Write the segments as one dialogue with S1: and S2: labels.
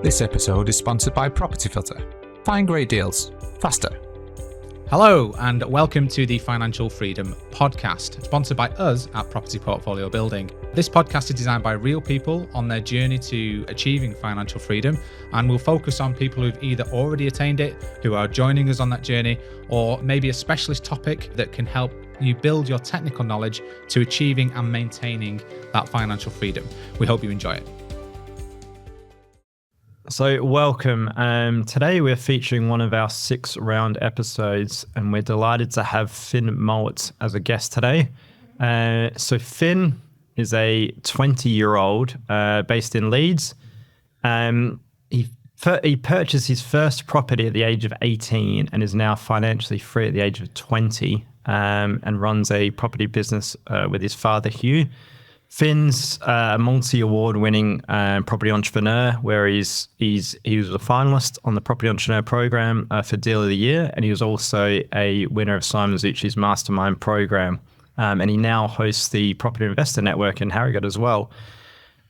S1: This episode is sponsored by Property Filter. Find great deals faster.
S2: Hello and welcome to the Financial Freedom Podcast, sponsored by us at Property Portfolio Building. This podcast is designed by real people on their journey to achieving financial freedom, and we'll focus on people who've either already attained it, who are joining us on that journey, or maybe a specialist topic that can help you build your technical knowledge to achieving and maintaining that financial freedom. We hope you enjoy it.
S3: So welcome. Today we're featuring one of our 6-round episodes, and we're delighted to have Finn Mowat as a guest today. So Finn is a 20-year-old based in Leeds. He purchased his first property at the age of 18 and is now financially free at the age of 20, and runs a property business with his father, Hugh. Finn's a multi-award-winning property entrepreneur, where he was a finalist on the Property Entrepreneur Program for Deal of the Year, and he was also a winner of Simon Zutchi's Mastermind Program. And he now hosts the Property Investor Network in Harrogate as well,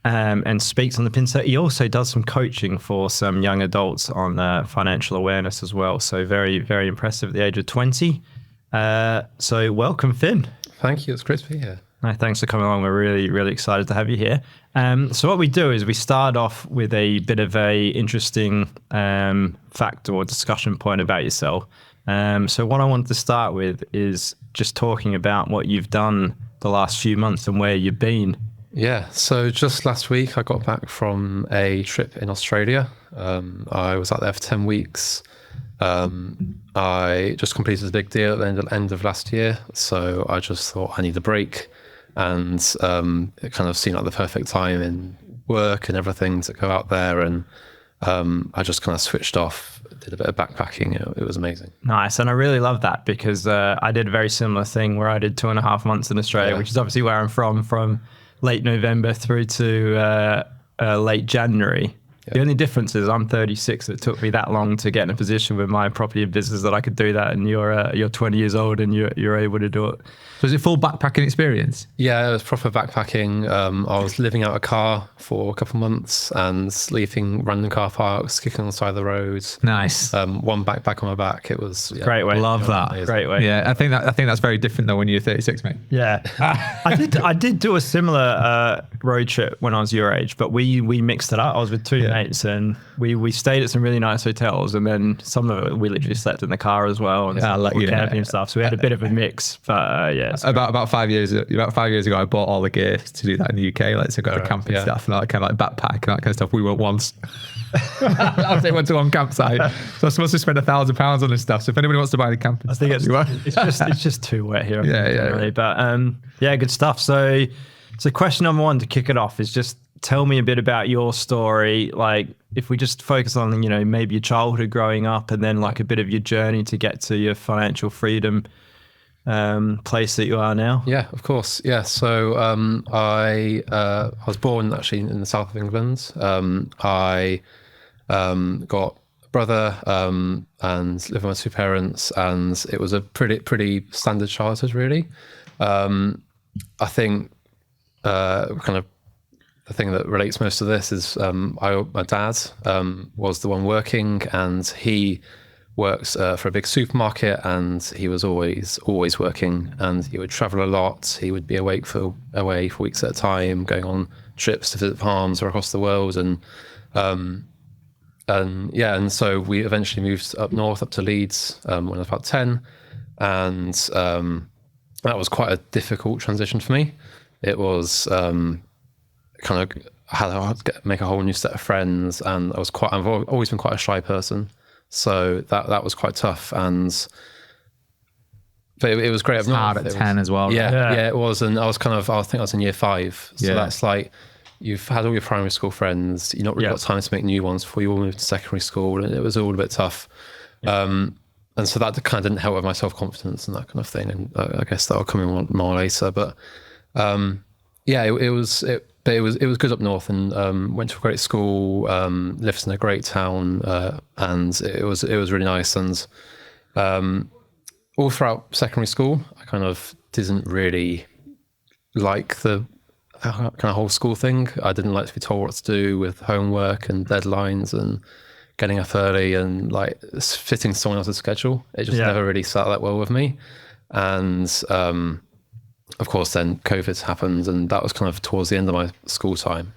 S3: and speaks on the PIN. He also does some coaching for some young adults on financial awareness as well. So very, very impressive at the age of 20. So welcome, Finn.
S4: Thank you. It's great to be here.
S3: No, thanks for coming along. We're really, really excited to have you here. So what we do is we start off with a bit of a interesting fact or discussion point about yourself. So what I wanted to start with is just talking about what you've done the last few months and where you've been.
S4: Yeah. So just last week, I got back from a trip in Australia. I was out there for 10 weeks. I just completed a big deal at the end of last year. So I just thought I need a break. And it kind of seemed like the perfect time in work and everything to go out there. And I just kind of switched off, did a bit of backpacking. It was amazing.
S3: Nice. And I really love that because I did a very similar thing where I did 2.5 months in Australia, which is obviously where I'm from late November through to late January. Yeah. The only difference is I'm 36. It took me that long to get in a position with my property business that I could do that, and you're 20 years old and you're able to do it.
S1: So is it full backpacking experience?
S4: Yeah, it was proper backpacking. I was living out a car for a couple of months and sleeping random car parks, kicking on the side of the road.
S1: Nice.
S4: One backpack on my back. It was
S3: great way.
S1: Love that.
S4: Amazing.
S3: Great way.
S1: Yeah, I think that's very different though when you're 36, mate.
S3: Yeah, I did do a similar road trip when I was your age, but we mixed it up. I was with two mates, and we stayed at some really nice hotels, and then some of it we literally slept in the car as well, and camping and stuff. So we had a bit of a mix, but yeah.
S1: About 5 years ago, I bought all the gear to do that in the UK. Like, so I got the camping stuff and all that kind of like backpack and that kind of stuff. We went once. I went to one campsite, so I was supposed to spend £1,000 on this stuff. So if anybody wants to buy the camping,
S3: I think it's just too wet here.
S1: Yeah.
S3: But good stuff. So question number one to kick it off is just tell me a bit about your story. Like, if we just focus on maybe your childhood growing up, and then like a bit of your journey to get to your financial freedom place that you are now.
S4: Yeah, of course. Yeah. So I was born actually in the south of England. I got a brother and lived with my two parents, and it was a pretty standard childhood, really. I think kind of the thing that relates most to this is my dad was the one working, and he works for a big supermarket, and he was always working, and he would travel a lot. He would be away for weeks at a time, going on trips to visit farms or across the world, and so we eventually moved up north, up to Leeds when I was about 10, and that was quite a difficult transition for me. It was kind of had to make a whole new set of friends, and I've always been quite a shy person. So that was quite tough, but it was great.
S1: It's hard at 10 as well.
S4: Yeah, it was, and I think I was in year 5. So that's like you've had all your primary school friends. You've not really got time to make new ones before you all moved to secondary school, and it was all a bit tough. And so that kind of didn't help with my self-confidence and that kind of thing. And I guess that'll come in more later. But it was good up north, and went to a great school, lived in a great town, and it was really nice. And all throughout secondary school, I kind of didn't really like the kind of whole school thing. I didn't like to be told what to do with homework and deadlines and getting up early and like fitting someone else's schedule. It just never really sat that well with me. And of course, then COVID happened, and that was kind of towards the end of my school time.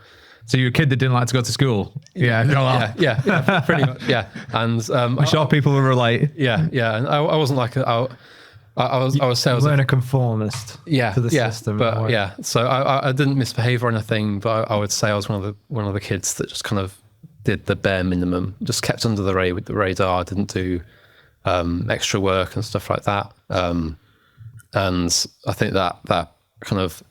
S1: So you're a kid that didn't like to go to school? Yeah,
S4: yeah, pretty much, yeah. And
S1: I'm sure people will relate.
S4: Yeah, and I wasn't like I would say I was
S3: a conformist. To the system.
S4: But yeah, so I didn't misbehave or anything, but I would say I was one of the kids that just kind of did the bare minimum, just kept under the radar, didn't do extra work and stuff like that. And I think that kind of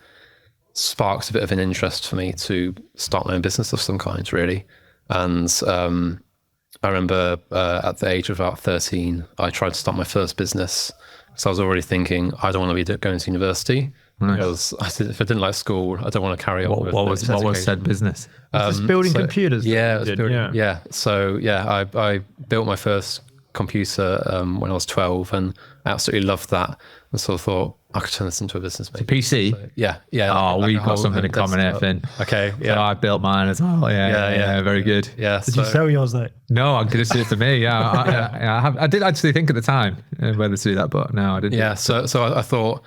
S4: sparked a bit of an interest for me to start my own business of some kind, really. And I remember at the age of about 13, I tried to start my first business. So I was already thinking, I don't want to be going to university. Because if I didn't like school, I don't want to carry on.
S1: What was said business?
S3: Just building computers.
S4: Yeah, So yeah, I built my first computer when I was 12, and I absolutely loved that. And so I thought I could turn this into a business. Maybe.
S1: PC?
S4: So, yeah.
S1: Oh, we've got something in common here, Finn.
S4: Okay, yeah.
S1: So I built mine as well. Yeah, very good.
S4: Yeah.
S3: Did you sell yours though?
S1: No, I'm going to do it for me. Yeah, I did actually think at the time whether to do that, but no, I didn't.
S4: Yeah, so I thought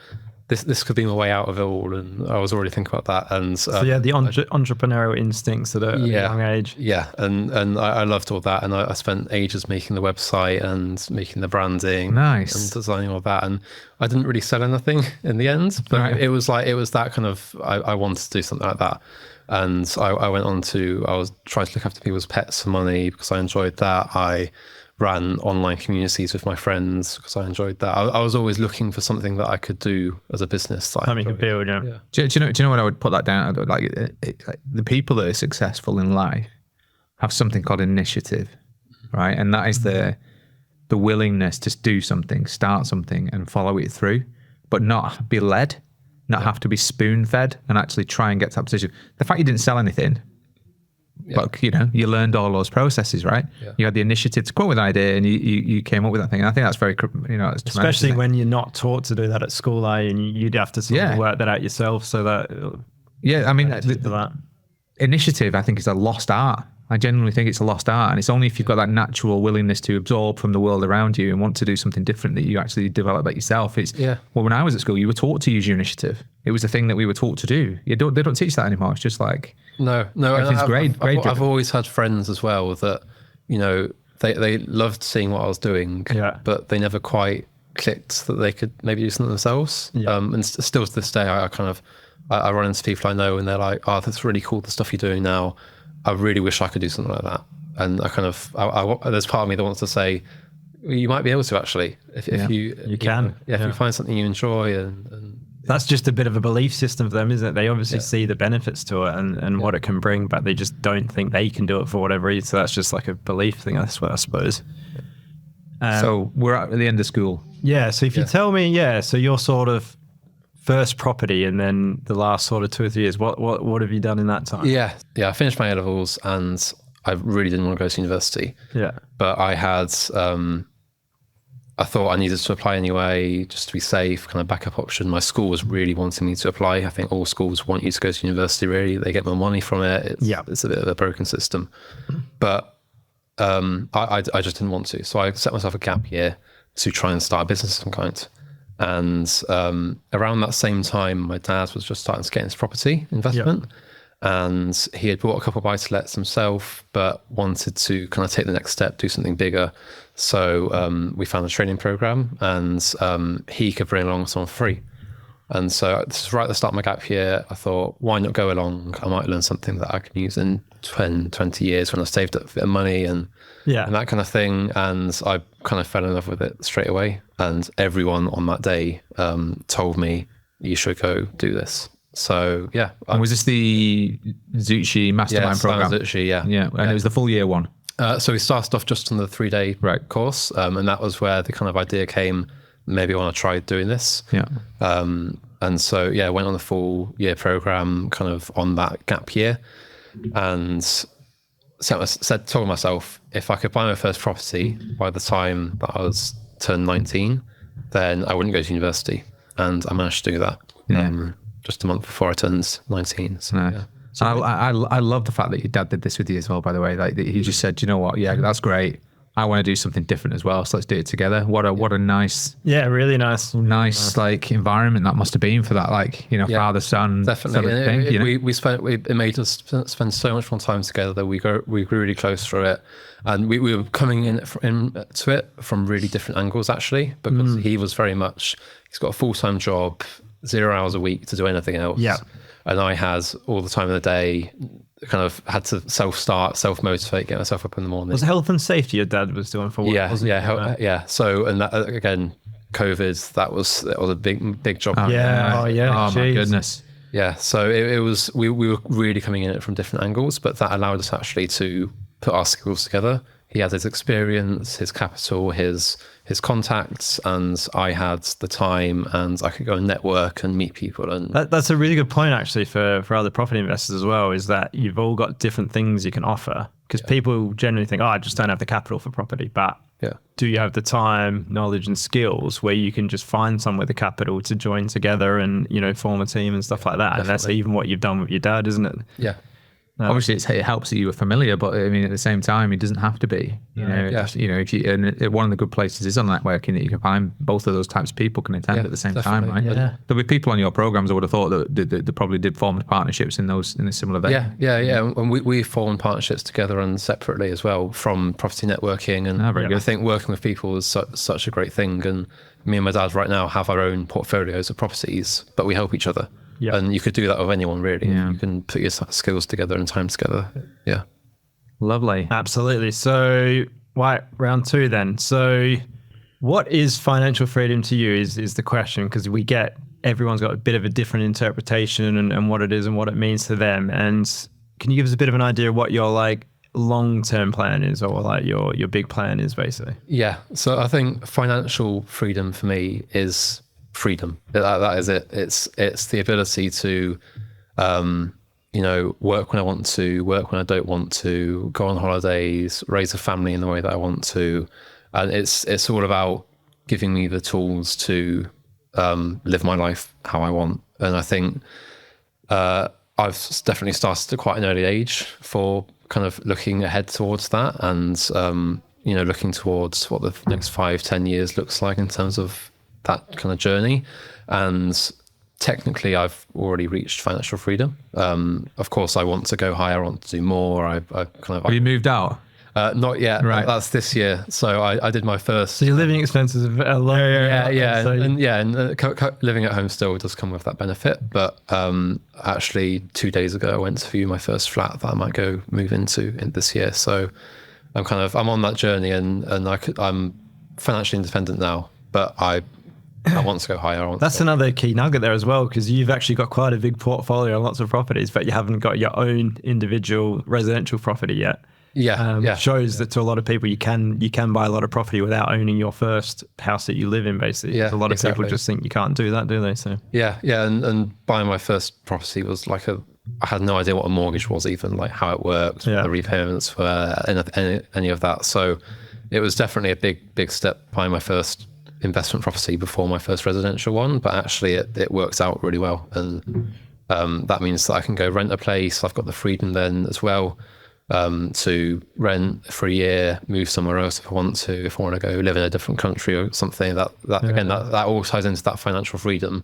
S4: this could be my way out of it all, and I was already thinking about that. And
S3: the entrepreneurial instincts at a young age.
S4: Yeah, and I loved all that, and I spent ages making the website and making the branding,
S1: nice,
S4: and designing all that. And I didn't really sell anything in the end, but it was that kind of I wanted to do something like that. And I went on to I was trying to look after people's pets for money because I enjoyed that. I ran online communities with my friends because I enjoyed that. I was always looking for something that I could do as a business.
S3: Something you could build, yeah.
S1: Do you know what I would put that down? Like the people that are successful in life have something called initiative, right? And that is the willingness to do something, start something, and follow it through, but not be led, not have to be spoon-fed, and actually try and get to that position. The fact you didn't sell anything. Yeah. But you learned all those processes, right? Yeah. You had the initiative to come up with an idea, and you came up with that thing. And I think that's very, it's
S3: especially when you're not taught to do that at school, and you'd have to sort of work that out yourself. So that,
S1: I mean, that initiative, I think, is a lost art. I genuinely think it's a lost art, and it's only if you've got that natural willingness to absorb from the world around you and want to do something different that you actually develop that yourself. Well, when I was at school, you were taught to use your initiative. It was the thing that we were taught to do. They don't teach that anymore. It's just like
S4: no.
S1: Everything's grade.
S4: I've always had friends as well that they loved seeing what I was doing, but they never quite clicked that they could maybe do something themselves. Yeah. And still to this day, I run into people I know, and they're like, "Oh, that's really cool. The stuff you're doing now. I really wish I could do something like that." And I kind of, there's part of me that wants to say, well, you might be able to actually, if you
S3: can.
S4: If you find something you enjoy. And
S3: that's just a bit of a belief system for them, isn't it? They obviously see the benefits to it and what it can bring, but they just don't think they can do it for whatever reason. So that's just like a belief thing, that's what I suppose.
S1: So we're at the end of school.
S3: Yeah. So if you tell me, so you're sort of first property, and then the last sort of 2 or 3 years, what have you done in that time?
S4: Yeah, I finished my A-levels, and I really didn't want to go to university.
S3: Yeah.
S4: But I had, I thought I needed to apply anyway, just to be safe, kind of backup option. My school was really wanting me to apply. I think all schools want you to go to university, really. They get more money from it. It's a bit of a broken system. But I just didn't want to. So I set myself a gap year to try and start a business of some kind. And around that same time, my dad was just starting to get into property investment. And he had bought a couple of buy-to-lets himself, but wanted to kind of take the next step, do something bigger. So we found a training program, and he could bring along someone free. And so this is right at the start of my gap year. I thought, why not go along? I might learn something that I can use in 20 years when I've saved up a bit of money and that kind of thing. And I kind of fell in love with it straight away. And everyone on that day told me, you should go do this. So,
S1: And was this the Zucchi Mastermind program?
S4: Zucchi,
S1: And it was the full year one?
S4: So we started off just on the 3-day course. And that was where the kind of idea came, maybe I want to try doing this. And so, went on the full year program kind of on that gap year. And told myself, if I could buy my first property by the time that I was turned 19, then I wouldn't go to university. And I managed to do that. just a month before I turned 19. So,
S1: No.
S4: yeah.
S1: So I love the fact that your dad did this with you as well, by the way. Like he just said, you know what? Yeah, that's great. I want to do something different as well. So let's do it together. What a nice,
S3: really nice
S1: like environment that must have been for that, like, you know, father son
S4: definitely.
S1: sort of thing. You know?
S4: It made us spend so much more time together that we grew really close through it, and we were coming into it from really different angles actually, because he was very much, he's got a full-time job, 0 hours a week to do anything else.
S3: Yeah.
S4: And I had all the time of the day, kind of had to self-motivate, get myself up in the morning.
S3: Was health and safety your dad was doing for work?
S4: Yeah. So, and that, again, COVID, that was a big job.
S1: Oh my goodness.
S4: Yeah. So it was, we were really coming in it from different angles, but that allowed us actually to put our skills together. He had his experience, his capital, his contacts, and I had the time, and I could go and network and meet people. And
S3: that's a really good point actually for other property investors as well, is that you've all got different things you can offer, because people generally think, I just don't have the capital for property, but do you have the time, knowledge and skills where you can just find someone with the capital to join together and, you know, form a team and stuff like that? Definitely. And that's even what you've done with your dad, isn't it?
S4: Yeah.
S1: Obviously, it helps that you were familiar, but I mean, at the same time, it doesn't have to be. You know, just, you know, if you, and one of the good places is on networking, that you can find both of those types of people can attend at the same time, right?
S3: Yeah.
S1: There'll be people on your programs. I would have thought that they probably did form partnerships in a similar vein.
S4: Yeah. And we formed partnerships together and separately as well from property networking. And I think working with people is such a great thing. And me and my dad right now have our own portfolios of properties, but we help each other. Yeah. And you could do that with anyone, really. Yeah. You can put your skills together and time together. Yeah.
S1: Lovely.
S3: Absolutely. So, round two then. So, what is financial freedom to you is the question, because everyone's got a bit of a different interpretation and what it is and what it means to them. And can you give us a bit of an idea of what your like long-term plan is, or like your big plan is basically?
S4: Yeah. So I think financial freedom for me is freedom. That is it. It's the ability to, work when I want to, work when I don't want to, go on holidays, raise a family in the way that I want to, and it's all about giving me the tools to live my life how I want. And I think I've definitely started at quite an early age for kind of looking ahead towards that, and looking towards what the next 5-10 years looks like in terms of that kind of journey. And technically I've already reached financial freedom. Of course I want to go higher, I want to do more. Have
S1: you moved out?
S4: Not yet.
S1: Right.
S4: That's this year. So I did my first.
S3: So your living expenses are low.
S4: And living at home still does come with that benefit. But actually 2 days ago I went to view my first flat that I might go move into this year. So I'm on that journey, and I'm financially independent now, but I want to go higher.
S3: That's another key nugget there as well, because you've actually got quite a big portfolio and lots of properties, but you haven't got your own individual residential property yet. Shows that to a lot of people you can buy a lot of property without owning your first house that you live in, basically. A lot of people just think you can't do that, do they? So
S4: and buying my first property was like I had no idea what a mortgage was, even like how it worked, what the repayments were, any of that. So it was definitely a big step buying my first investment property before my first residential one, but actually it works out really well. And that means that I can go rent a place. I've got the freedom then as well to rent for a year, move somewhere else if I want to, if I want to go live in a different country or something. That all ties into that financial freedom.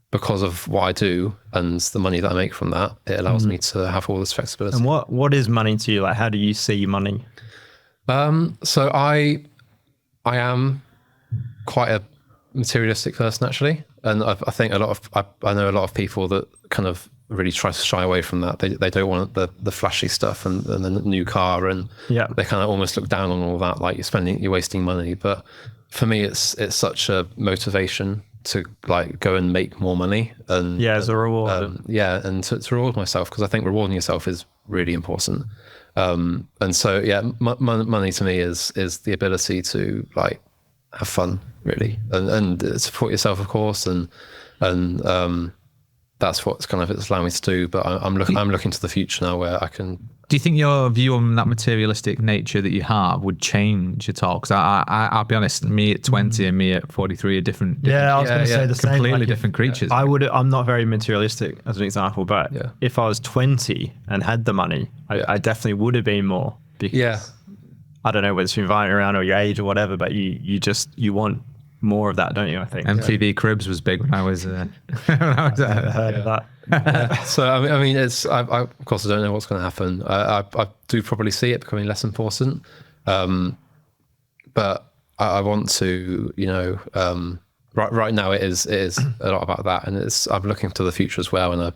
S4: Because of what I do and the money that I make from that, it allows me to have all this flexibility.
S3: And what is money to you? Like, how do you see money?
S4: So I am quite a materialistic person actually, and I think I know a lot of people that kind of really try to shy away from that. They don't want the flashy stuff and the new car, and they kind of almost look down on all that, like you're wasting money. But for me, it's such a motivation to like go and make more money, and
S3: as a reward,
S4: and to reward myself, because I think rewarding yourself is really important. And so money to me is the ability to like have fun, really, and support yourself, of course, and that's what's it's allowing me to do. But I'm looking to the future now, where I can
S1: Do you think your view on that materialistic nature that you have would change at all? Because I'll be honest, me at 20 and me at 43 are different.
S3: Yeah, I was going to say the same.
S1: Completely
S3: like,
S1: different creatures.
S3: I'm not very materialistic as an example, but
S4: Yeah.
S3: if I was 20 and had the money, I definitely would have been more. Because I don't know whether it's your environment around or your age or whatever, but you want more of that, don't you? I think
S1: MTV Cribs was big when I was. When I was
S3: heard of that.
S4: So I mean, it's I of course I don't know what's going to happen. I do probably see it becoming less important, but I want to, right now it is a lot about that, and I'm looking to the future as well, and I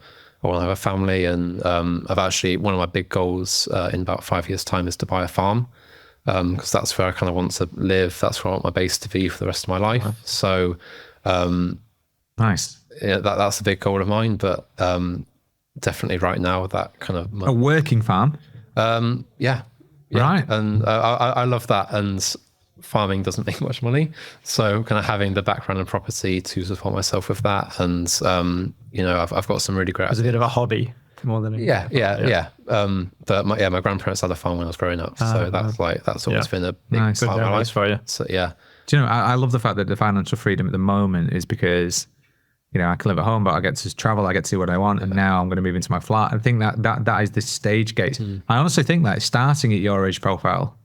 S4: want to have a family, and I've actually, one of my big goals in about 5 years' time is to buy a farm, because that's where I kind of want to live. That's where I want my base to be for the rest of my life. Wow. So
S1: nice.
S4: Yeah, that's a big goal of mine, but definitely right now that kind of
S1: a working farm.
S4: Yeah,
S1: right.
S4: And I love that. And farming doesn't make much money, so kind of having the background in property to support myself with that, and I've got some really great.
S3: It's a bit of a hobby more than
S4: yeah. But my grandparents had a farm when I was growing up, so that's always been a big part of my life
S3: for you.
S4: So yeah.
S1: Do you know? I love the fact that the financial freedom at the moment is because, I can live at home, but I get to travel, I get to see what I want, and now I'm going to move into my flat. I think that is the stage gate. I honestly think that starting at your age profile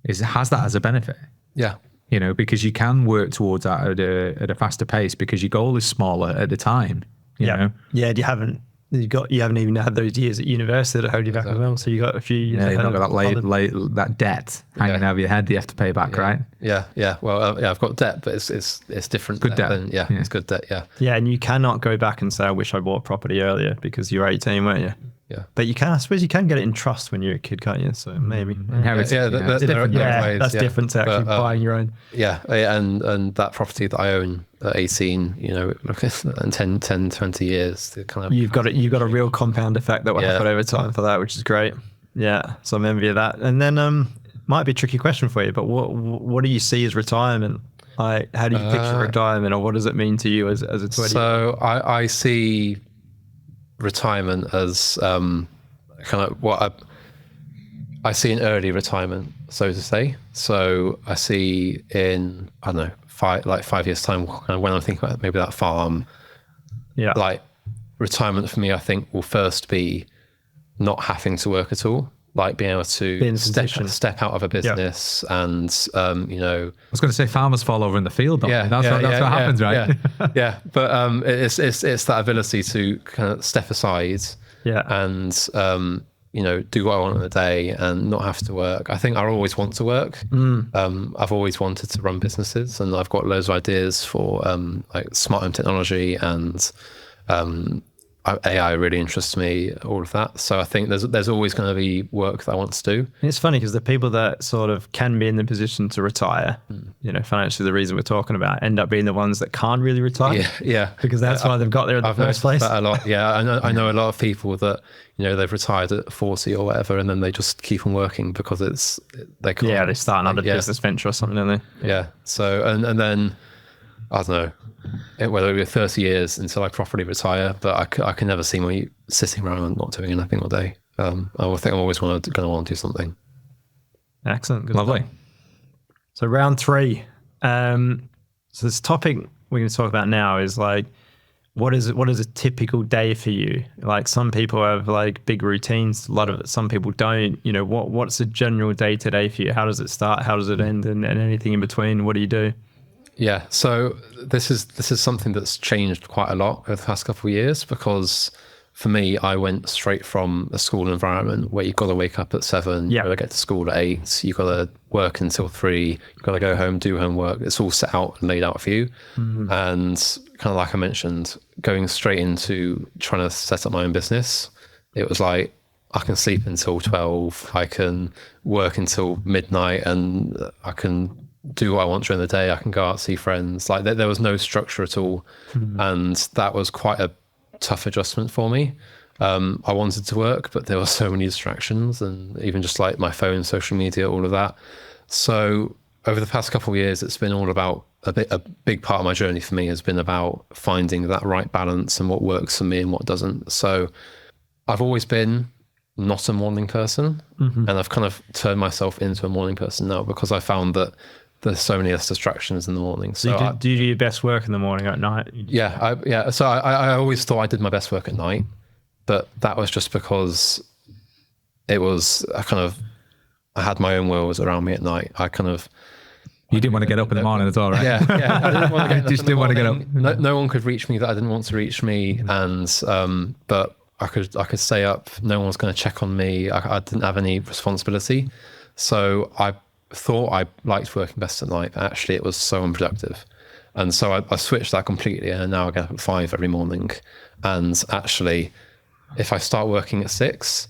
S1: has that as a benefit.
S4: Yeah.
S1: Because you can work towards that at a faster pace because your goal is smaller at the time. You know?
S3: Yeah, you haven't even had those years at university that hold you back as well. So you got a few years.
S1: Yeah, you've not got that debt hanging over your head that you have to pay back, right?
S4: Yeah. Well, I've got debt, but it's different.
S1: Good debt.
S4: It's good debt. Yeah.
S3: Yeah, and you cannot go back and say, "I wish I bought property earlier," because you're 18, weren't you?
S4: Yeah.
S3: But you can. I suppose you can get it in trust when you're a kid, can't you? So maybe.
S4: That's
S3: different to actually buying your own.
S4: Yeah, and that property that I own at 18, and 10, 20 years, the kind of
S3: you've got a real compound effect that will happen over time for that, which is great. Yeah, so I'm envy of that. And then might be a tricky question for you, but what do you see as retirement? Like, how do you picture retirement, or what does it mean to you as a 20?
S4: So I see retirement as kind of what I see an early retirement, so to say. So I see in, I don't know, 5 years time, kind of when I'm thinking about maybe that farm. Yeah. Like retirement for me, I think will first be not having to work at all. Like being able to step out of a business and, I
S1: was going to say farmers fall over in the field, don't they? That's what happens, right?
S4: Yeah. But it's that ability to kind of step aside and, do what I want in the day and not have to work. I think I always want to work. I've always wanted to run businesses, and I've got loads of ideas for like smart home technology, and AI really interests me, all of that. So I think there's always going to be work that I want to do.
S3: And it's funny because the people that sort of can be in the position to retire, financially, the reason we're talking about, end up being the ones that can't really retire.
S4: Yeah.
S3: Because that's why they've got there in the first place.
S4: That a lot. Yeah, I know a lot of people that they've retired at 40 or whatever, and then they just keep on working because they can't.
S3: Yeah, they start another business venture or something, don't they?
S4: Yeah. So and then I don't know. Whether it be 30 years until I properly retire, but I can never see me sitting around and not doing anything all day. I think I'm always going to want to do something.
S3: Excellent. Good
S1: Lovely.
S3: Stuff. So round 3. So this topic we're going to talk about now is like, what is a typical day for you? Like some people have like big routines, some people don't. What's a general day to day for you? How does it start? How does it end? And anything in between? What do you do?
S4: Yeah, so this is something that's changed quite a lot over the past couple of years, because for me, I went straight from a school environment where you've got to wake up at 7, you've got to get to school at 8, you've got to work until 3, you've got to go home, do homework. It's all set out and laid out for you. Mm-hmm. And kind of like I mentioned, going straight into trying to set up my own business, it was like, I can sleep until 12, I can work until midnight, and I can do what I want during the day. I can go out, see friends. Like there was no structure at all. Mm-hmm. And that was quite a tough adjustment for me. I wanted to work, but there were so many distractions, and even just like my phone, social media, all of that. So over the past couple of years, it's been all about a big part of my journey for me has been about finding that right balance and what works for me and what doesn't. So I've always been not a morning person, and I've kind of turned myself into a morning person now because I found that there's so many less distractions in the morning. So
S3: do you do your best work in the morning or at night?
S4: So I always thought I did my best work at night, but that was just because it was I had my own worlds around me at night.
S1: You didn't want to get up in the morning at all, right?
S4: Yeah. I didn't want to get up.
S1: Just didn't want to get up.
S4: No one could reach me that I didn't want to reach me, and but I could stay up. No one was going to check on me. I didn't have any responsibility, so I thought I liked working best at night. But actually, it was so unproductive, and so I switched that completely. And now I get up at 5 every morning. And actually, if I start working at 6.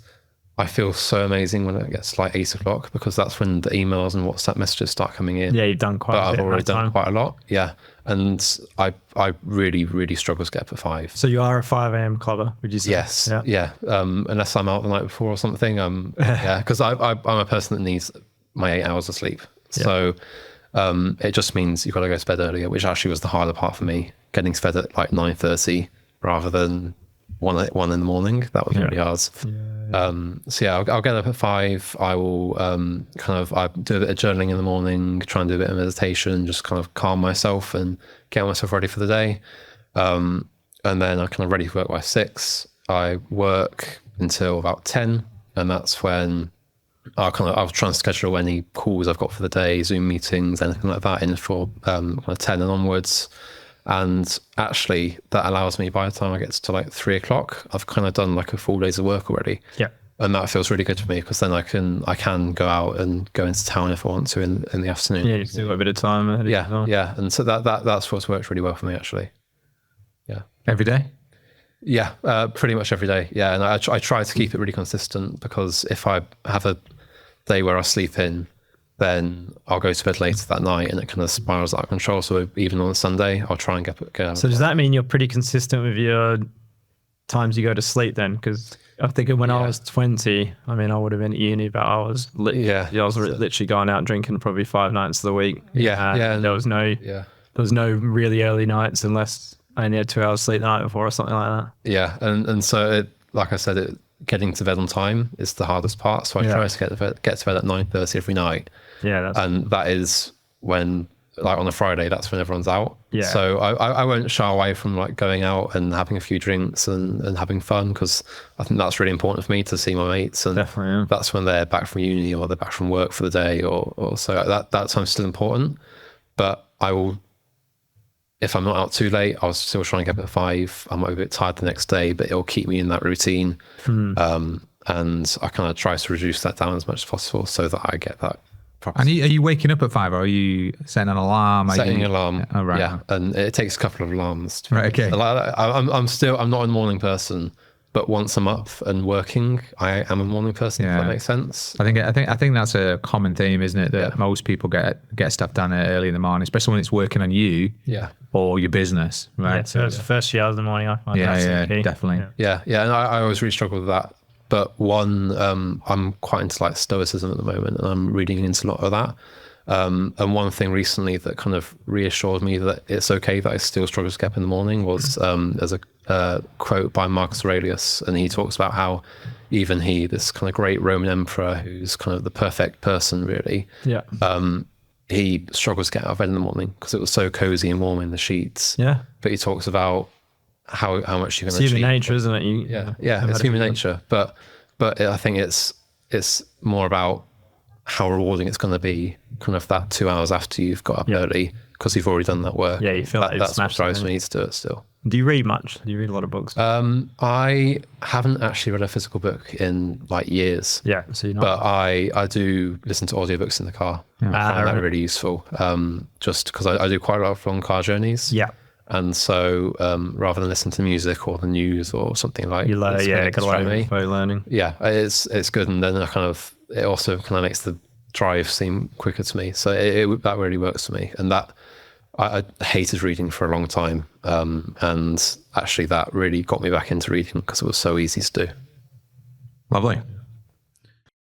S4: I feel so amazing when it gets like 8 o'clock because that's when the emails and WhatsApp messages start coming in.
S3: Yeah, you've done quite a bit.
S4: I've already done quite a lot. Yeah. And I really, really struggle to get up at 5.
S3: So you are a 5 a.m. clubber, would you say?
S4: Yes. Yeah. Unless I'm out the night before or something. Yeah. Because I'm a person that needs my 8 hours of sleep. Yeah. So it just means you've got to go to bed earlier, which actually was the harder part for me, getting to bed at like 9:30 rather than 1 in the morning. That was really hard. I'll get up at 5. I will I do a bit of journaling in the morning, try and do a bit of meditation, just kind of calm myself and get myself ready for the day. And then I'm kind of ready for work by 6. I work until about 10, and that's when I'll try and schedule any calls I've got for the day, Zoom meetings, anything like that in for kind of 10 and onwards. And actually that allows me, by the time I get to like 3 o'clock, I've kind of done like a full day's of work already.
S3: Yeah.
S4: And that feels really good for me because then I can go out and go into town if I want to in the afternoon.
S3: Yeah, you still got a bit of time ahead.
S4: Yeah. And so that's what's worked really well for me actually. Yeah.
S1: Every day?
S4: Yeah, pretty much every day. Yeah. And I try to keep it really consistent because if I have a day where I sleep in, then I'll go to bed later that night and it kind of spirals out of control. So even on a Sunday, I'll try and get up.
S3: So does that mean you're pretty consistent with your times you go to sleep then? Because I'm thinking when I was 20, I mean, I would have been at uni, but I was literally going out drinking probably 5 nights of the week. There was no really early nights unless I only had 2 hours sleep the night before or something like that.
S4: Yeah. And so like I said, getting to bed on time is the hardest part. So I try to get to bed at 9:30 every night.
S3: Yeah.
S4: And that is when, like on a Friday, that's when everyone's out.
S3: Yeah.
S4: So I won't shy away from like going out and having a few drinks and having fun because I think that's really important for me to see my mates. And
S3: definitely,
S4: that's when they're back from uni or they're back from work for the day or so that time's still important. But I will, if I'm not out too late, I'll still try and get up at 5. I might be a bit tired the next day, but it'll keep me in that routine. And I kind of try to reduce that down as much as possible so that I get that.
S1: And are you waking up at 5 or are you setting an alarm?
S4: Setting an alarm.
S1: Oh, right.
S4: Yeah. And it takes a couple of alarms.
S1: Right. Okay.
S4: I'm not a morning person, but once I'm up and working, I am a morning person. If that makes sense.
S1: I think that's a common theme, isn't it? That most people get stuff done early in the morning, especially when it's working on you.
S4: Yeah.
S1: Or your business. Right.
S3: Yeah, so it's the first few hours of the morning. I find
S1: definitely.
S4: Yeah. And I always really struggle with that. But I'm quite into like stoicism at the moment, and I'm reading into a lot of that. And one thing recently that kind of reassured me that it's okay that I still struggle to get up in the morning was there's a quote by Marcus Aurelius, and he talks about how even he, this kind of great Roman emperor who's kind of the perfect person really, he struggles to get out of bed in the morning because it was so cozy and warm in the sheets.
S3: Yeah.
S4: But he talks about how much you can
S3: achieve.
S4: It's
S3: human nature, isn't it?
S4: It's human nature. But I think it's more about how rewarding it's going to be kind of that 2 hours after you've got up early because you've already done that work.
S3: Yeah, you feel like
S4: that's what drives me to do it still.
S3: Do you read much? Do you read a lot of books?
S4: I haven't actually read a physical book in like years.
S3: Yeah, so you're not.
S4: But I do listen to audiobooks in the car. I find that really useful just because I do quite a lot of long car journeys.
S3: Yeah.
S4: And so rather than listen to music or the news or something like
S3: you learn, got a lot of info learning.
S4: Yeah, it's good. And then it also kind of makes the drive seem quicker to me. So that really works for me. And that I hated reading for a long time. And actually that really got me back into reading because it was so easy to do.
S1: Lovely.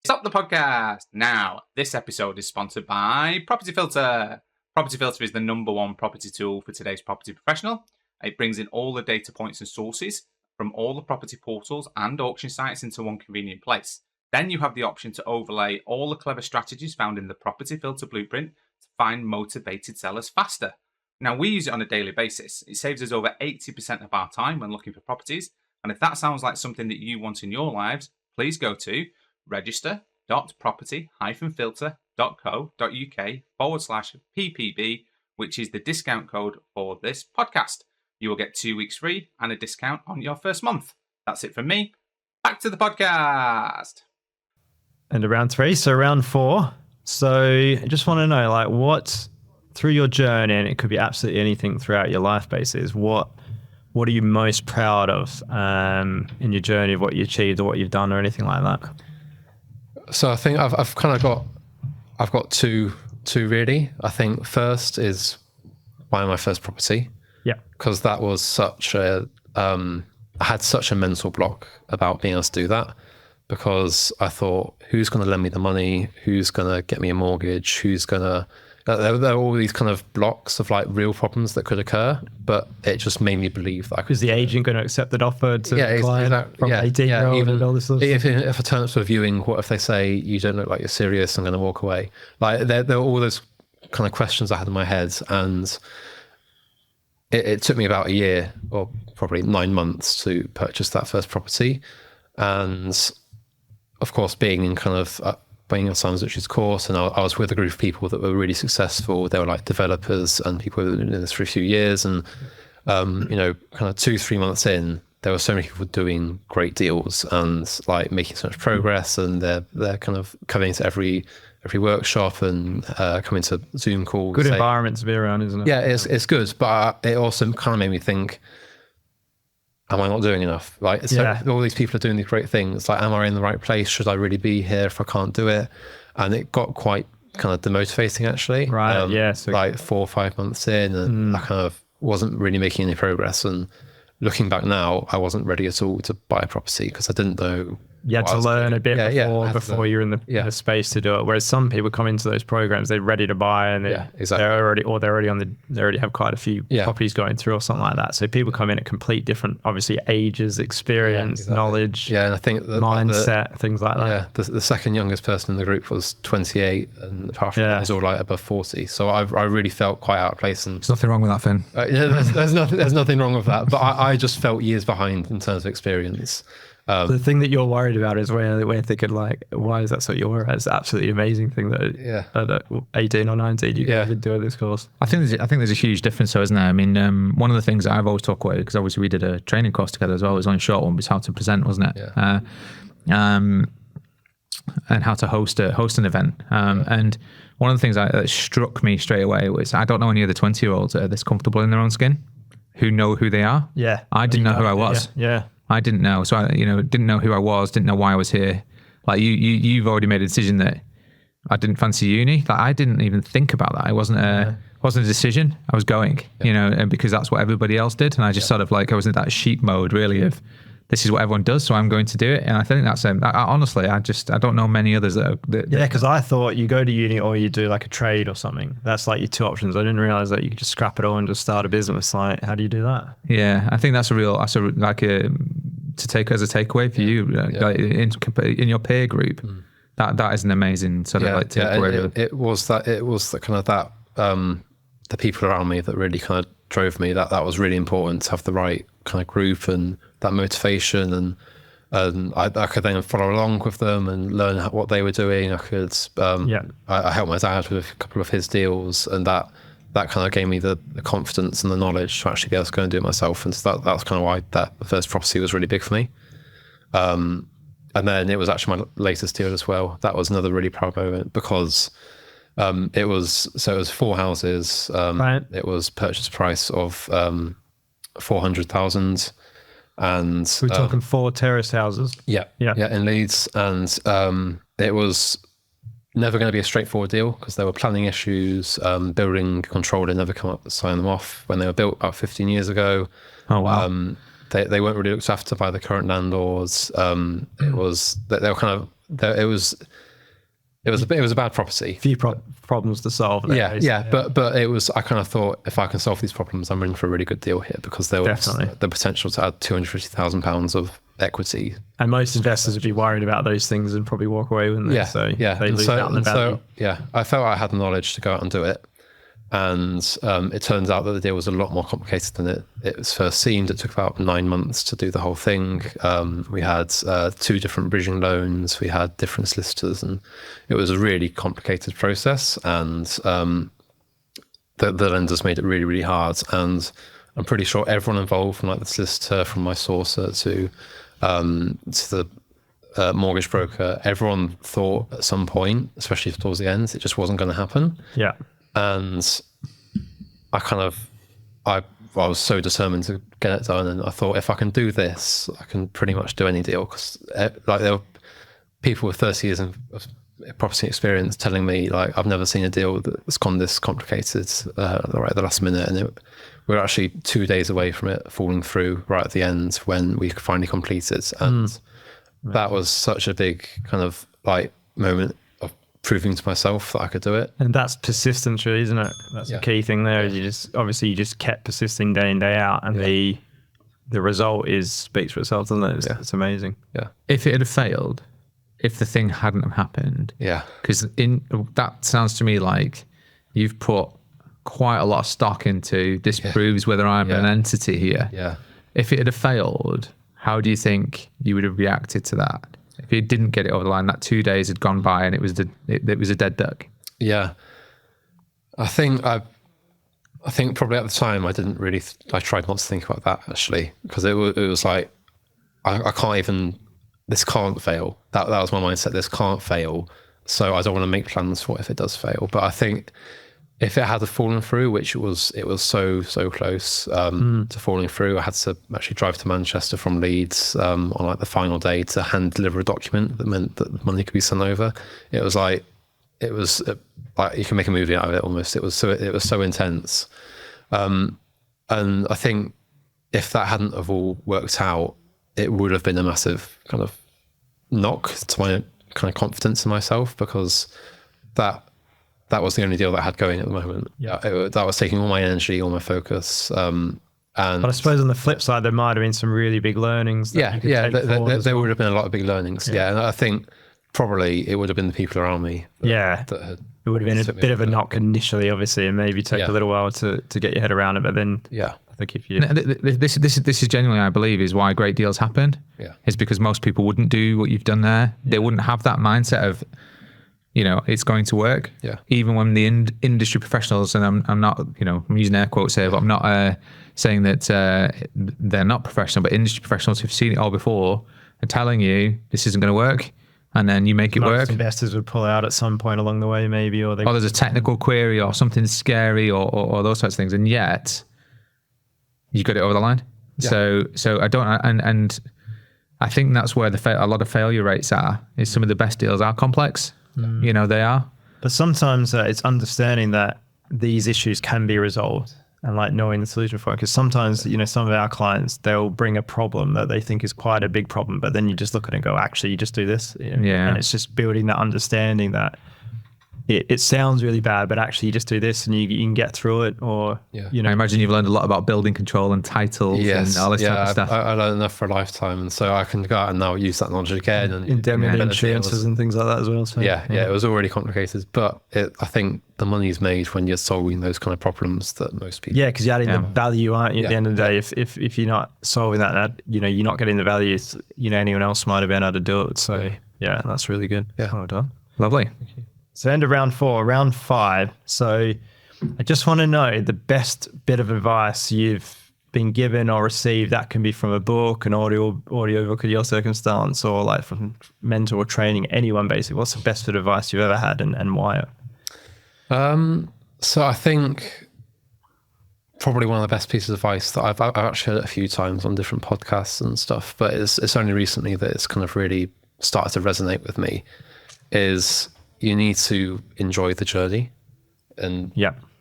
S2: Stop the podcast now. This episode is sponsored by Property Filter. Property Filter is the #1 property tool for today's property professional. It brings in all the data points and sources from all the property portals and auction sites into one convenient place. Then you have the option to overlay all the clever strategies found in the property filter blueprint to find motivated sellers faster. Now, we use it on a daily basis. It saves us over 80% of our time when looking for properties. And if that sounds like something that you want in your lives, please go to register.property-filter.co.uk/PPB, which is the discount code for this podcast. You will get 2 weeks free and a discount on your first month. That's it from me. Back to the podcast.
S3: And round 3, so round 4. So I just want to know, like, what through your journey, and it could be absolutely anything throughout your life basis, what are you most proud of in your journey of what you achieved or what you've done or anything like that?
S4: So I think I've got two really. I think first is buying my first property.
S3: Yeah.
S4: Because that was such a, I had such a mental block about being able to do that, because I thought, who's going to lend me the money? Who's going to get me a mortgage? There were all these kind of blocks of like real problems that could occur, but it just made me believe that.
S3: Was the agent going to accept an offer to the client from 18-year-old and all this sort of stuff?
S4: If I turn up to a viewing, what if they say, you don't look like you're serious, I'm going to walk away? Like there were all those kind of questions I had in my head, and it took me about a year or probably 9 months to purchase that first property. And of course, being in kind of being on Simon Rich's course, and I was with a group of people that were really successful. They were like developers and people who were in this for a few years. And, kind of 2-3 months in, there were so many people doing great deals and like making so much progress. And they're kind of coming to every workshop and coming to Zoom calls.
S3: Good environment to be around, isn't it?
S4: Yeah, it's good. But it also kind of made me think, am I not doing enough? Like, all these people are doing these great things. Like, am I in the right place? Should I really be here if I can't do it? And it got quite kind of demotivating, actually.
S3: Right. Yeah. So
S4: like 4 or 5 months in, and I kind of wasn't really making any progress. And looking back now, I wasn't ready at all to buy a property because I didn't know.
S3: You had to learn a bit before you're in the space to do it. Whereas some people come into those programs, they're ready to buy, and
S4: exactly.
S3: they already have quite a few properties going through or something like that. So people come in at complete different, obviously, ages, experience, knowledge,
S4: and I think
S3: mindset, things like that.
S4: Yeah, the second youngest person in the group was 28, and apart from that, was all like above 40. So I really felt quite out of place. And
S1: there's nothing wrong with that, Finn.
S4: There's nothing wrong with that. But I just felt years behind in terms of experience.
S3: The thing that you're worried about is where thinking like, why is that so you're worried? It's absolutely amazing thing that at 18 or 19 you can do this course.
S1: I think there's a huge difference though, isn't there? I mean, one of the things that I've always talked about, because obviously we did a training course together as well, it was only a short one, was how to present, wasn't it?
S4: Yeah.
S1: And how to host an event. And one of the things that struck me straight away was, I don't know any other 20-year-olds that are this comfortable in their own skin, who know who they are.
S3: Yeah.
S1: I didn't know who I was.
S3: Yeah.
S1: I didn't know. So I, didn't know who I was, didn't know why I was here. Like you've already made a decision that I didn't fancy uni. Like I didn't even think about that. It wasn't a decision. I was going, and because that's what everybody else did. And I just sort of like, I was in that sheep mode really of, this is what everyone does, so I'm going to do it. And I think that's, honestly, I don't know many others that
S3: because I thought you go to uni or you do like a trade or something. That's like your two options. I didn't realize that you could just scrap it all and just start a business. Like, how do you do that?
S1: Yeah, I think that's to take as a takeaway for you, like in your peer group. That is an amazing sort of like takeaway.
S4: It was the kind of that, the people around me that really kind of drove me. That was really important to have the right kind of group and that motivation, and I could then follow along with them and learn what they were doing. I could I helped my dad with a couple of his deals, and that kind of gave me the confidence and the knowledge to actually be able to go and do it myself. And so that's kind of why that first property was really big for me. And then it was actually my latest deal as well. That was another really proud moment because it was 4 houses.
S3: Right.
S4: It was purchase price of 400,000, and
S3: we're talking 4 terrace houses.
S4: Yeah, in Leeds, and it was never going to be a straightforward deal because there were planning issues. Building control had never come up to sign them off when they were built about 15 years ago.
S1: Oh wow.
S4: They weren't really looked after by the current landlords. It was It was a bad property.
S3: Few problems to solve. There,
S4: yeah. But it was. I kind of thought, if I can solve these problems, I'm in for a really good deal here, because there was the potential to add £250,000 of equity.
S3: And most investors would be worried about those things and probably walk away, wouldn't they? They lose out on the value.
S4: I felt I had the knowledge to go out and do it. And it turns out that the deal was a lot more complicated than it was first seemed. It took about 9 months to do the whole thing. We had 2 different bridging loans. We had different solicitors, and it was a really complicated process. And the lenders made it really, really hard. And I'm pretty sure everyone involved, from like the solicitor, from my sourcer to the mortgage broker, everyone thought at some point, especially towards the end, it just wasn't going to happen.
S3: Yeah.
S4: And I was so determined to get it done, and I thought, if I can do this, I can pretty much do any deal, because like there were people with 30 years of property experience telling me, like, I've never seen a deal that's gone this complicated right at the last minute, and we were actually 2 days away from it falling through right at the end when we finally completed, and that was such a big kind of like moment of proving to myself that I could do it.
S3: And that's persistence, really, isn't it? That's the key thing there. Is you just kept persisting day in, day out, and the result speaks for itself, doesn't it? It's amazing.
S4: Yeah.
S1: If it had failed, if the thing hadn't have happened, because that sounds to me like you've put quite a lot of stock into this proves whether I'm an entity here.
S4: Yeah.
S1: If it had failed, how do you think you would have reacted to that? If you didn't get it over the line, that 2 days had gone by and it was a dead duck.
S4: Yeah. I think probably at the time I didn't really, I tried not to think about that, actually, because it was like, I can't even, this can't fail. That was my mindset. This can't fail. So I don't want to make plans for it if it does fail. But I think if it had fallen through, which it was so close to falling through, I had to actually drive to Manchester from Leeds on like the final day to hand deliver a document that meant that the money could be sent over. It was like you can make a movie out of it almost. It was so intense, and I think if that hadn't have all worked out, it would have been a massive kind of knock to my kind of confidence in myself, because that was the only deal that I had going at the moment. Yeah, that was taking all my energy, all my focus. But
S3: I suppose on the flip side, there might have been some really big learnings. There
S4: would have been a lot of big learnings. Yeah, and I think probably it would have been the people around me. It
S3: would have been a bit of a knock initially, obviously, and maybe take a little while to get your head around it. But then, I think if you
S1: this is genuinely, I believe, is why great deals happened.
S4: Yeah,
S1: is because most people wouldn't do what you've done there. They wouldn't have that mindset of, it's going to work.
S4: Yeah.
S1: Even when the industry professionals, and I'm not, I'm using air quotes here, but I'm not saying that they're not professional, but industry professionals who've seen it all before are telling you this isn't going to work, and then you make it work.
S3: Investors would pull out at some point along the way, maybe, or
S1: there's a technical query or something scary or those sorts of things, and yet you got it over the line. Yeah. So I don't, and I think that's where a lot of failure rates are. Is some of the best deals are complex. They are.
S3: But sometimes it's understanding that these issues can be resolved and like knowing the solution for it. Because sometimes, some of our clients, they'll bring a problem that they think is quite a big problem, but then you just look at it and go, actually, you just do this.
S1: Yeah.
S3: And it's just building that understanding that it sounds really bad, but actually you just do this and you can get through it. Or,
S1: I imagine you've learned a lot about building control and titles and all this type of stuff.
S4: I learned enough for a lifetime, and so I can go out and now use that knowledge again. And
S3: indemnity insurances and things like that as well. So.
S4: Yeah, it was already complicated, but I think the money's made when you're solving those kind of problems that most people.
S3: Yeah, because you're adding the value, aren't you? At the end of the day, if you're not solving that, you're not getting the value. Anyone else might have been able to do it. So yeah, that's really good.
S4: Yeah,
S3: well done.
S1: Lovely.
S3: So end of round 4, round 5. So I just want to know the best bit of advice you've been given or received. That can be from a book, an audio book of your circumstance, or like from mentor training, anyone basically. What's the best bit of advice you've ever had and why?
S4: So I think probably one of the best pieces of advice that I've actually heard it a few times on different podcasts and stuff, but it's only recently that it's kind of really started to resonate with me, is you need to enjoy the journey. And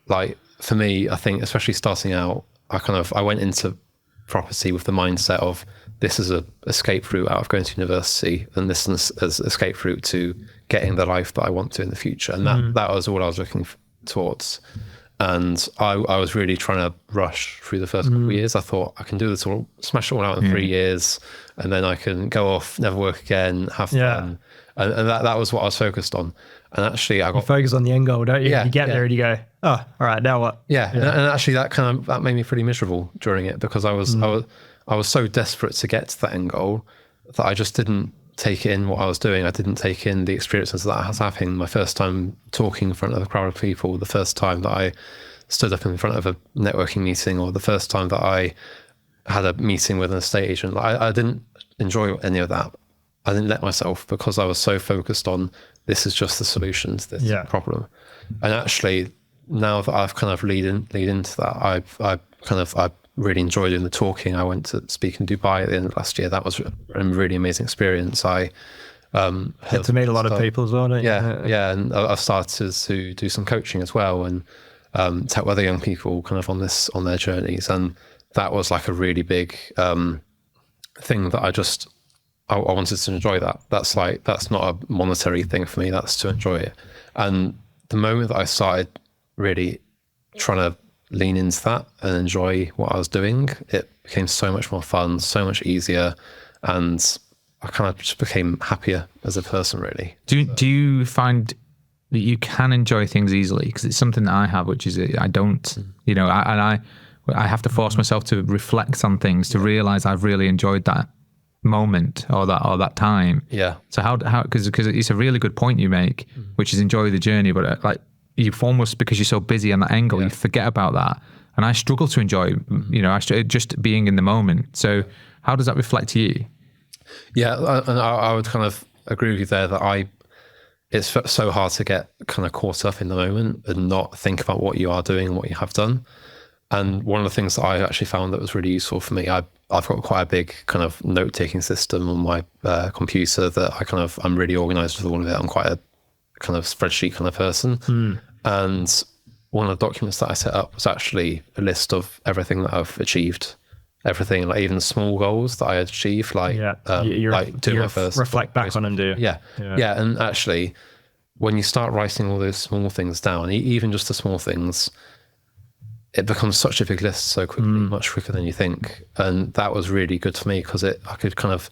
S4: like for me, I think especially starting out, I went into property with the mindset of this is a escape route out of going to university, and this is an escape route to getting the life that I want to in the future. And that was all I was looking towards. And I was really trying to rush through the first couple of years. I thought I can do this all, smash it all out in 3 years, and then I can go off, never work again, have fun. And that was what I was focused on. And actually, I got
S3: focus on the end goal, don't you?
S4: Yeah,
S3: you get there and you go, oh, all right, now what?
S4: Yeah. And actually, that made me pretty miserable during it, because I was so desperate to get to that end goal that I just didn't take in what I was doing. I didn't take in the experiences that I was having. My first time talking in front of a crowd of people, the first time that I stood up in front of a networking meeting, or the first time that I had a meeting with an estate agent. I didn't enjoy any of that. I didn't let myself, because I was so focused on this is just the solution to this problem. And actually, now that I've kind of lead into that, I really enjoyed doing the talking. I went to speak in Dubai at the end of last year. That was a really amazing experience. I
S3: had to meet a lot of people as well, don't you?
S4: Yeah. And I've started to do some coaching as well, and to help other young people kind of on their journeys. And that was like a really big thing that I wanted to enjoy that. That's not a monetary thing for me. That's to enjoy it. And the moment that I started really trying to lean into that and enjoy what I was doing, it became so much more fun, so much easier, and I kind of just became happier as a person, really.
S1: Do you find that you can enjoy things easily? Because it's something that I have, which is I don't, I have to force myself to reflect on things to realize I've really enjoyed that moment or that time.
S4: Yeah.
S1: So how because it's a really good point you make, which is enjoy the journey, but like you've almost, because you're so busy on that angle, you forget about that. And I struggle to enjoy, just being in the moment. So how does that reflect to you?
S4: Yeah, and I would kind of agree with you there that it's so hard to get kind of caught up in the moment and not think about what you are doing and what you have done. And one of the things that I actually found that was really useful for me, I've got quite a big kind of note-taking system on my computer that I'm really organized with all of it. I'm quite a kind of spreadsheet kind of person. And one of the documents that I set up was actually a list of everything that I've achieved. Everything, like even small goals that I had achieved, like doing my first.
S3: Reflect back on them, do you?
S4: Yeah. And actually, when you start writing all those small things down, even just the small things, it becomes such a big list so quickly, much quicker than you think. And that was really good for me, because I could kind of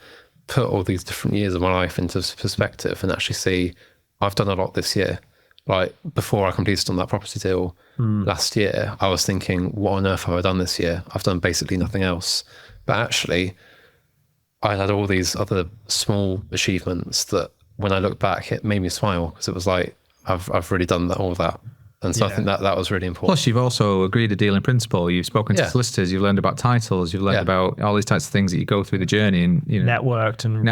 S4: put all these different years of my life into perspective and actually see I've done a lot this year. Like before I completed on that property deal last year, I was thinking, what on earth have I done this year? I've done basically nothing else. But actually, I had all these other small achievements that when I look back, it made me smile, because it was like, I've really done all of that. And so I think that was really important.
S1: Plus, you've also agreed a deal in principle. You've spoken to solicitors. You've learned about titles. You've learned about all these types of things that you go through the journey, and
S3: networked and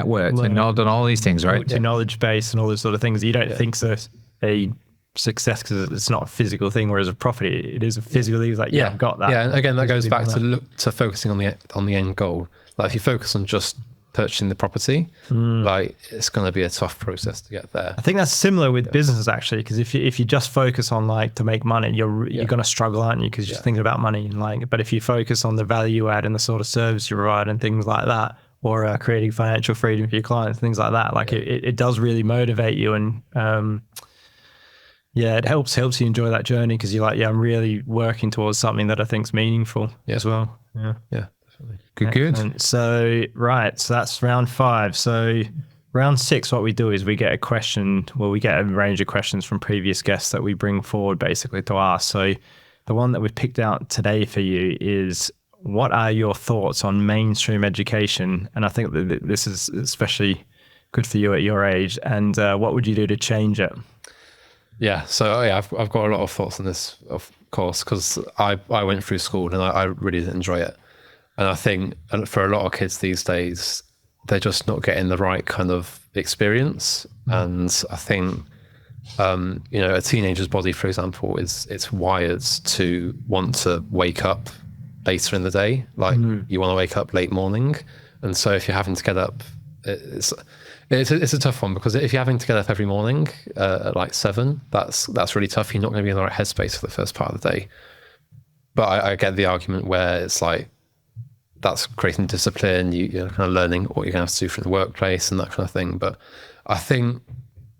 S1: done all these things, right?
S3: Your knowledge base and all those sort of things that you don't think so a success, because it's not a physical thing. Whereas a property, it is a physical thing. It's like, I've got that.
S4: Yeah, and again, that goes back to focusing on the end goal. Like if you focus on just purchasing the property, like it's going to be a tough process to get there.
S3: I think that's similar with business actually, because if you just focus on like to make money, you're going to struggle, aren't you? Because you're just thinking about money and but if you focus on the value add and the sort of service you provide and things like that, or creating financial freedom for your clients, things like that, like it does really motivate you, and it helps you enjoy that journey, because you're like, I'm really working towards something that I think's meaningful as well.
S4: Yeah.
S1: Good.
S3: So that's round 5. So round 6, what we do is we get a question. Well, we get a range of questions from previous guests that we bring forward basically to ask. So the one that we've picked out today for you is, what are your thoughts on mainstream education? And I think that this is especially good for you at your age. And what would you do to change it?
S4: Yeah. So I've got a lot of thoughts on this, of course, because I went through school and I really didn't enjoy it. And I think for a lot of kids these days, they're just not getting the right kind of experience. And I think, a teenager's body, for example, it's wired to want to wake up later in the day. Like you want to wake up late morning. And so if you're having to get up, it's a tough one, because if you're having to get up every morning at like 7, that's really tough. You're not going to be in the right headspace for the first part of the day. But I get the argument where it's like, that's creating discipline. You're kind of learning what you're going to have to do from the workplace and that kind of thing. But I think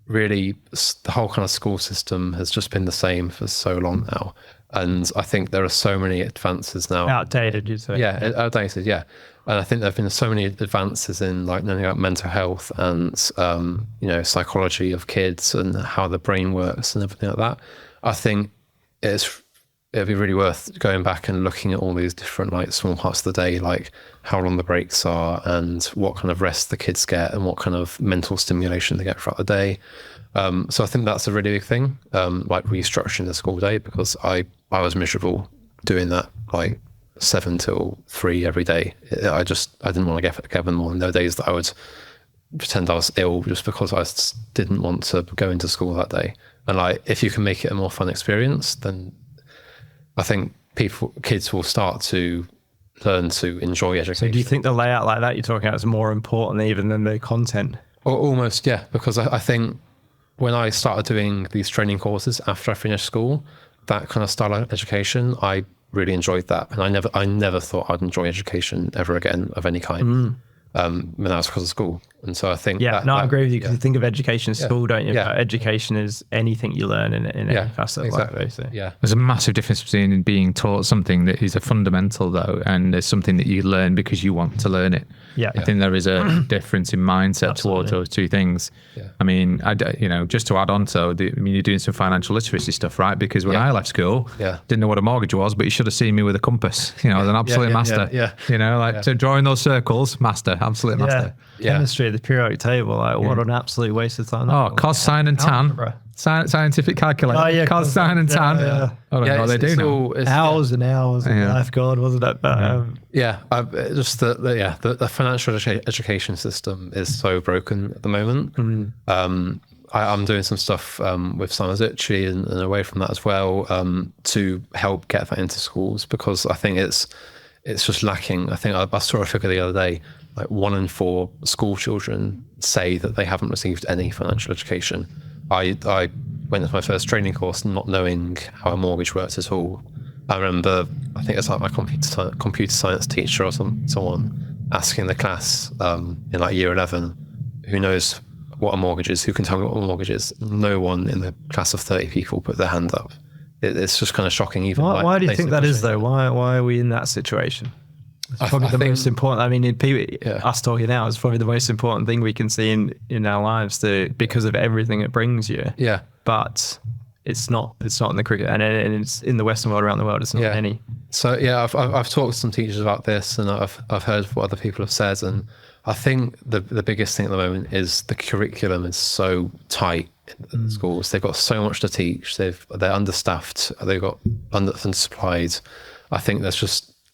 S4: really the whole kind of school system has just been the same for so long now. And I think there are so many advances now.
S3: Outdated, you'd say.
S4: Yeah, outdated, yeah. And I think there have been so many advances in like learning about mental health and, psychology of kids and how the brain works and everything like that. I think it'd be really worth going back and looking at all these different like small parts of the day, like how long the breaks are and what kind of rest the kids get and what kind of mental stimulation they get throughout the day. So I think that's a really big thing, like restructuring the school day, because I was miserable doing that like 7 till 3 every day. I didn't want to get up in the morning. There were days that I would pretend I was ill just because I didn't want to go into school that day. And like, if you can make it a more fun experience, then I think kids will start to learn to enjoy education.
S3: So do you think the layout like that you're talking about is more important even than the content?
S4: Or almost, yeah, because I think when I started doing these training courses after I finished school, that kind of style of education, I really enjoyed that. And I never thought I'd enjoy education ever again of any kind. And that was because of school. And so I think
S3: I agree with you, because you think of education at school, don't you?
S4: Yeah.
S3: But education is anything you learn in any facet of life, basically.
S4: Yeah.
S1: There's a massive difference between being taught something that is a fundamental, though, and there's something that you learn because you want to learn it.
S3: Yeah.
S1: I think there is a difference in mindset
S3: Absolutely.
S1: towards those two things.
S4: Yeah.
S1: I mean, just to add on to, you're doing some financial literacy stuff, right? Because when I left school, didn't know what a mortgage was, but you should have seen me with a compass. I was an absolute master. So drawing those circles, master, absolute master.
S3: Chemistry, the periodic table, what an absolute waste of time.
S1: Oh, cos, sine, and tan. Scientific calculator.
S3: Oh, yeah,
S1: cos, sine, and tan. I don't know what they do now.
S3: Hours and hours of life, God, wasn't it? But,
S4: the financial education system is so broken at the moment. I'm doing some stuff with Simon Zicci and away from that as well, to help get that into schools, because I think it's just lacking. I think I saw a figure the other day, like 1 in 4 school children say that they haven't received any financial education. I went to my first training course not knowing how a mortgage works at all. I remember, I think it's like my computer science teacher or someone asking the class in like year 11, who knows what a mortgage is, who can tell me what a mortgage is. No one in the class of 30 people put their hand up. It's just kind of shocking. Even
S3: why do you think that is, though? Why are we in that situation? It's probably the most important. I mean, us talking now is probably the most important thing we can see in our lives, because of everything it brings you.
S4: Yeah.
S3: But it's not in the curriculum, and it's in the Western world, around the world. It's not any.
S4: So I've talked to some teachers about this, and I've heard what other people have said, and I think the biggest thing at the moment is the curriculum is so tight in the schools. They've got so much to teach. They're understaffed. They've got undersupplied. I think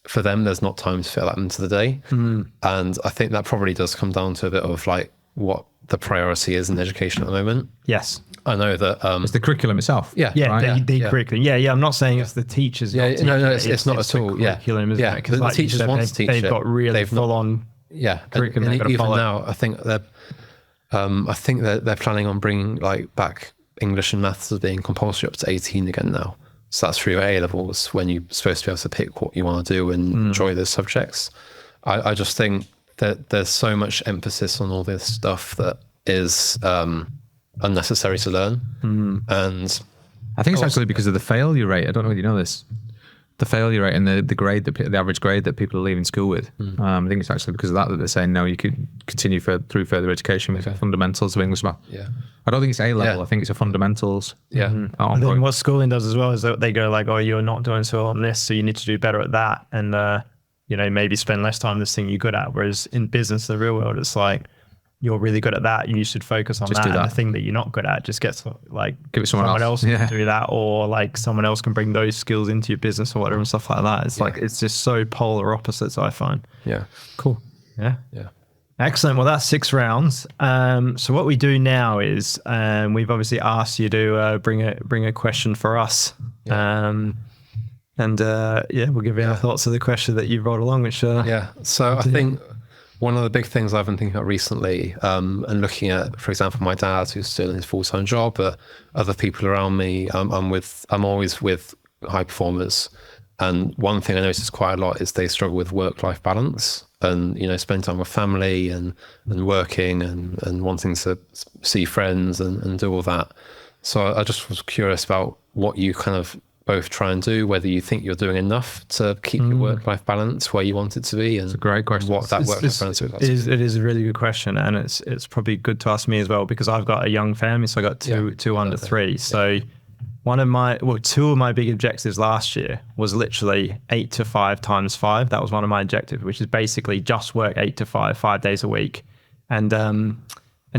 S4: for them, there's not time to fit that into the day. And I think that probably does come down to a bit of like what the priority is in education at the moment.
S3: Yes.
S4: I know that
S1: it's the curriculum itself.
S3: The curriculum. I'm not saying it's the teachers.
S4: It's not at all.
S3: Curriculum, isn't it?
S4: Because the teachers want to teach.
S3: They've got really full on. Curriculum.
S4: And even now, I think they're planning on bringing like back English and maths as being compulsory up to 18 again now. So that's through A levels, when you're supposed to be able to pick what you want to do and enjoy those subjects. I just think that there's so much emphasis on all this stuff that is unnecessary to learn. And
S1: I think it's actually because of the failure rate. I don't know whether you know this. The failure rate and the grade, the average grade that people are leaving school with. I think it's actually because of that they're saying, no, you could continue through further education with fundamentals of English math. I don't think it's A level. I think it's a fundamentals.
S3: And then what schooling does as well is that they go like, oh, you're not doing so well on this, so you need to do better at that. And, maybe spend less time on this thing you're good at. Whereas in business, the real world, it's like, you're really good at that, you should focus on that. And the thing that you're not good at, just give it someone else can do that, or like someone else can bring those skills into your business or whatever and stuff like that. It's like, it's just so polar opposites, I find. Cool. Excellent. Well, that's 6 rounds. So what we do now is we've obviously asked you to bring a question for us. We'll give you our thoughts of the question that you brought along, which
S4: so I think one of the big things I've been thinking about recently, and looking at, for example, my dad, who's still in his full-time job, but other people around me, I'm always with high performers, And one thing I notice quite a lot is they struggle with work-life balance and, spend time with family and working and wanting to see friends and do all that. So I just was curious about what you kind of both try and do, whether you think you're doing enough to keep your work-life balance where you want it to be, and
S1: it's a great question.
S4: What that work-life balance looks like.
S3: It is a really good question, and it's probably good to ask me as well, because I've got a young family, so I got two under three. So two of my big objectives last year was literally 8 to 5 times 5. That was one of my objectives, which is basically just work 8 to 5 days a week, and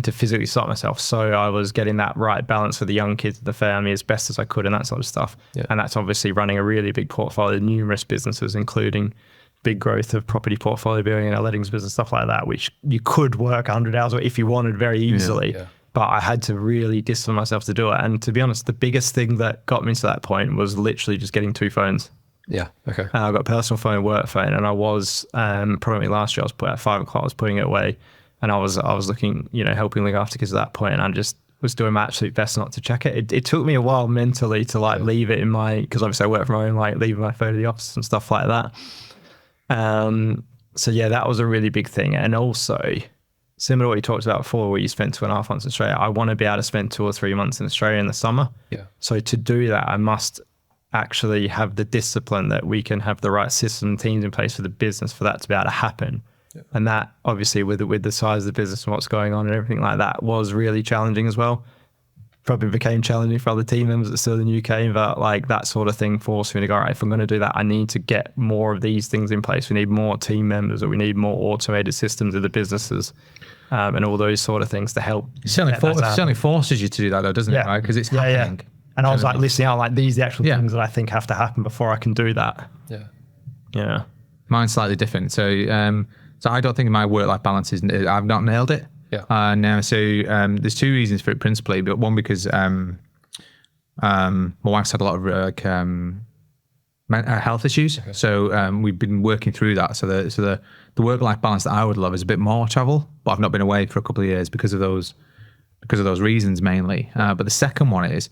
S3: to physically stop myself. So I was getting that right balance for the young kids of the family as best as I could and that sort of stuff. Yeah. And that's obviously running a really big portfolio of numerous businesses, including big growth of property portfolio building and our lettings business, stuff like that, which you could work 100 hours if you wanted very easily. Yeah. But I had to really discipline myself to do it. And to be honest, the biggest thing that got me to that point was literally just getting 2 phones.
S4: Yeah. Okay.
S3: I got a personal phone and work phone, and I was probably last year I was at 5 o'clock, I was putting it away. And I was looking, helping look after kids at that point, and I just was doing my absolute best not to check it. It took me a while mentally to leave it in because obviously I work from home, leaving my phone at the office and stuff like that. So yeah, that was a really big thing. And also, similar to what you talked about before, where you spent 2.5 months in Australia, I want to be able to spend 2 or 3 months in Australia in the summer. Yeah. So to do that, I must actually have the discipline that we can have the right system and teams in place for the business for that to be able to happen. Yeah. And that obviously with the size of the business and what's going on and everything like that was really challenging as well. Probably became challenging for other team members that are still in the UK, but that sort of thing forced me to go, all right, if I'm going to do that, I need to get more of these things in place. We need more team members, or we need more automated systems of the businesses, and all those sort of things to help.
S1: It certainly forces you to do that though, doesn't it? Right? Because it's happening. Yeah.
S3: And I was listening out, these are the actual things that I think have to happen before I can do that.
S4: Yeah.
S3: Yeah.
S1: Mine's slightly different. So I don't think my work-life balance I've not nailed it.
S4: Yeah.
S1: Now, so there's 2 reasons for it principally, but one because my wife's had a lot of health issues. Okay. So we've been working through that. So the work-life balance that I would love is a bit more travel, but I've not been away for a couple of years because of those reasons mainly. But the second one is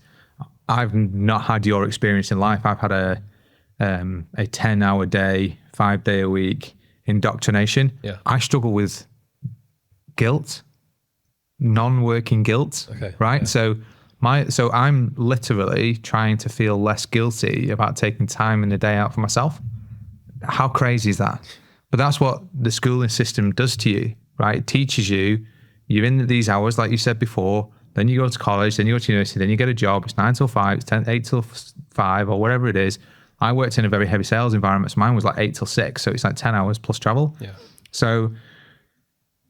S1: I've not had your experience in life. I've had a 10-hour day, 5-day a week indoctrination.
S4: Yeah.
S1: I struggle with guilt, non-working guilt.
S4: Okay.
S1: Right. Yeah. So I'm literally trying to feel less guilty about taking time in the day out for myself. How crazy is that? But that's what the schooling system does to you, right? It teaches you, you're in these hours, like you said before, then you go to college, then you go to university, then you get a job. It's 9 till 5, it's 8 till 5 or whatever it is. I worked in a very heavy sales environment, so mine was 8 till 6. So it's 10 hours plus travel.
S4: Yeah.
S1: So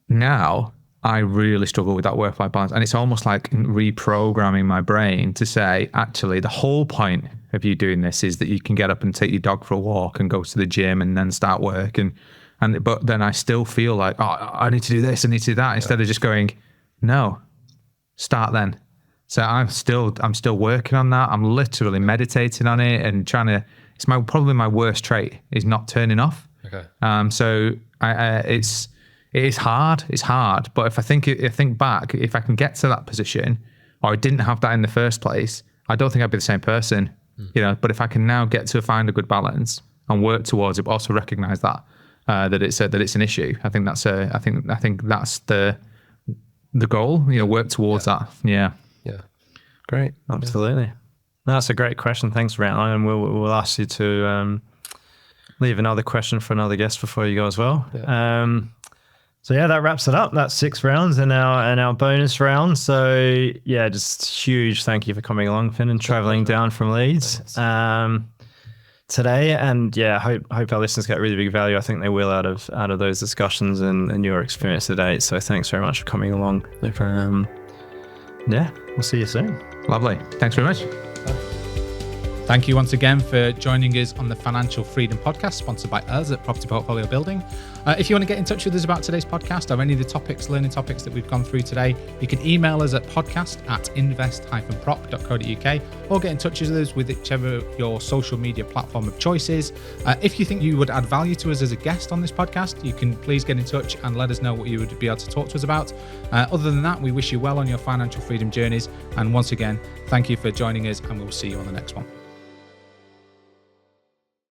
S1: now I really struggle with that work-life balance. And it's almost like reprogramming my brain to say, actually, the whole point of you doing this is that you can get up and take your dog for a walk and go to the gym and then start work. But then I still feel like, oh, I need to do this, I need to do that, instead of just going, no, start then. So I'm still working on that. I'm literally meditating on it and trying to. It's probably my worst trait is not turning off.
S4: Okay.
S1: So it is hard. It's hard. But if I think back, if I can get to that position, or I didn't have that in the first place, I don't think I'd be the same person. But if I can now get to find a good balance and work towards it, but also recognize that it's an issue. I think that's the goal. Work towards that. Yeah.
S4: Yeah. Great.
S3: Absolutely. No, that's a great question. Thanks, Rant. And we'll ask you to leave another question for another guest before you go as well. Yeah. So yeah, that wraps it up. That's 6 rounds and our bonus round. So yeah, just huge thank you for coming along, Finn, and traveling down from Leeds today. And yeah, hope our listeners get really big value. I think they will out of those discussions and your experience today. So thanks very much for coming along. Yeah, we'll see you soon.
S1: Lovely. Thanks very much.
S2: Thank you once again for joining us on the Financial Freedom Podcast, sponsored by us at Property Portfolio Building. If you want to get in touch with us about today's podcast or any of the learning topics that we've gone through today, you can email us at podcast@invest-prop.co.uk or get in touch with us with whichever your social media platform of choice is. If you think you would add value to us as a guest on this podcast, you can please get in touch and let us know what you would be able to talk to us about. Other than that, we wish you well on your financial freedom journeys. And once again, thank you for joining us, and we'll see you on the next one.